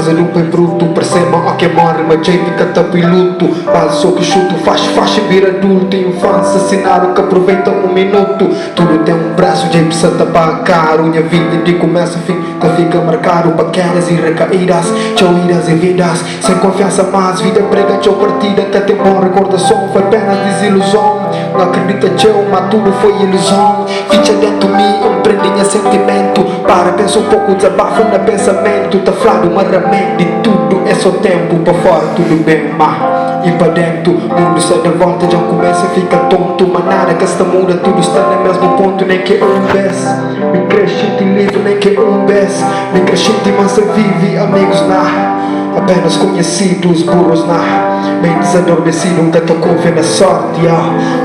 casa do pai bruto. Percebam a que morre, mas já fica tapa em luto. Passo que chuto, faz vir adulto. Infância, cenário que aproveita um minuto. Tudo tem um braço, já precisa tapar caro. Minha vida de começo a fim, tá fica marcado. Paqueras e recaídas, tchau idas e vidas. Sem confiança mais, vida prega, tchau partida. Até tem bom recordação, foi apenas desilusão. Não acredita, tchau, mas tudo foi ilusão. Ficha dentro de mim, empreendinha sentimento. Para, pensa um pouco, desabafa no pensamento. Tá flado, mas realmente tudo é só tempo. Para fora tudo bem, mas e para dentro, mundo sai da volta, já começa a ficar tonto. Mas nada que esta muda, tudo está no mesmo ponto. Nem que bes, me crescente lindo, nem que bes. Me crescente, mas vive, amigos na apenas conhecidos, burros na meio desadormecido, nunca tô com fé na sorte,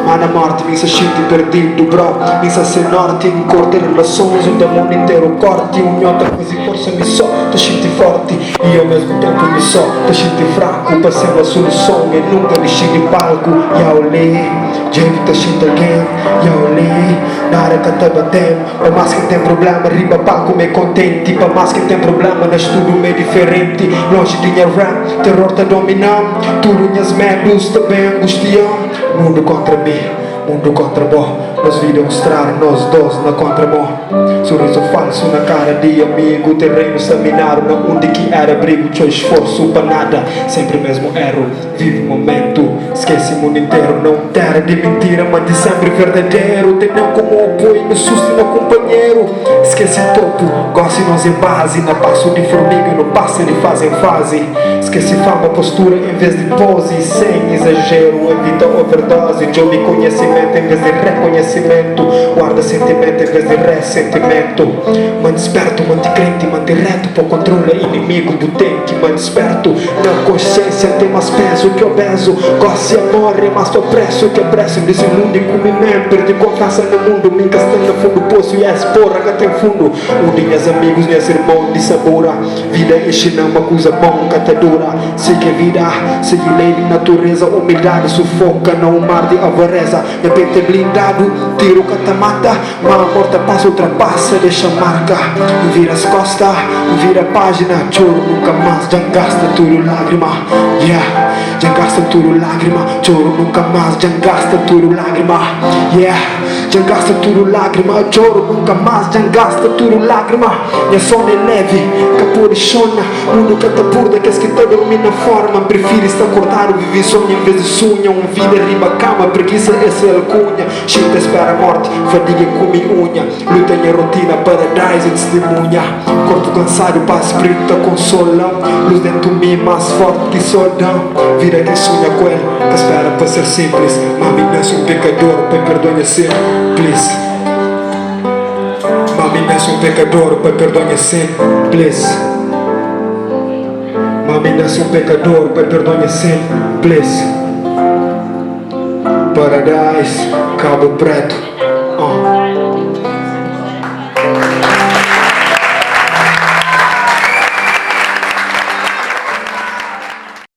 mas na morte me se sente perdido, bro. Me se ser norte, em corte relações, o demônio inteiro corte. Outra coisa e força me só, te senti forte. E ao mesmo tempo me só, te senti fraco. Passei a solução e nunca deixei de palco. E ao ler, gente te senti alguém. E ao ler, nada que te batem. Para mais que tem problema, riba palco me contente. Para mais que tem problema, nas tudo meio diferente. Longe de minha rap, terror tá dominando. Tudo minhas medos também angustiam. Mundo contra mim, mundo contra mim. Nós vidas mostrar nós dois na contramão. Sorriso falso na cara de amigo. Terreno seminaram na onde que era abrigo. Teu esforço para nada, sempre mesmo erro. Vive o momento, esquece o mundo inteiro. Não terra de mentira, mas de sempre verdadeiro. Tem não como apoio, no susto no companheiro. Esquece topo, gosto nós em base. Na passo de formiga, no passo de fase em fase. Esquece fama, postura em vez de pose. Sem exagero, evita overdose. Jogue conhecimento em vez de reconhecimento. Guarda sentimento em vez de ressentimento. Man desperto, mante crente, mante reto. Por controle inimigo, butente, man desperto. Na consciência tem mais peso que obeso. Gosto e amor é mais opresso que preço. Desilude com mim mesmo, perdi confiança no mundo. Me encastei no fundo do poço e é porra que tem fundo. Minhas amigos, minhas irmãos de sabura. Vida enche não uma coisa bom, catadura. Siga a vida, siga lei de natureza. Humildade sufoca, não um mar de avareza. Meu peito é blindado. Tiro cata-mata, mal morta passa, ultrapassa, deixa marca. Vira as costas, vira a página. Choro nunca mais, já gasta tudo lágrima. Yeah, já gasta tudo lágrima. Choro nunca mais, já gasta tudo lágrima. Yeah, já gasta tudo lágrima. Choro nunca mais, já gasta tudo lágrima. Minha sono é leve, caporichona. Mundo canta burda, que que te domina forma. Prefiro estar acordado, viver sonho em vez de sonho. Vida riba cama, preguiça essa alcunha. Chita espera a morte, fadiga com minha unha. Luta em rotina, paradise testemunha. Corpo cansado, paz espírito consola. Luz dentro de mim, mais forte que solidão. Vida que sonha com ele, que espera para ser simples. Mami, não sou um pecador, pai perdoe sempre, please. Mami, não sou um pecador, pai perdoe sempre, please. Mami, não sou um pecador, pai perdoe sempre, please. Paradise, Cabo Preto.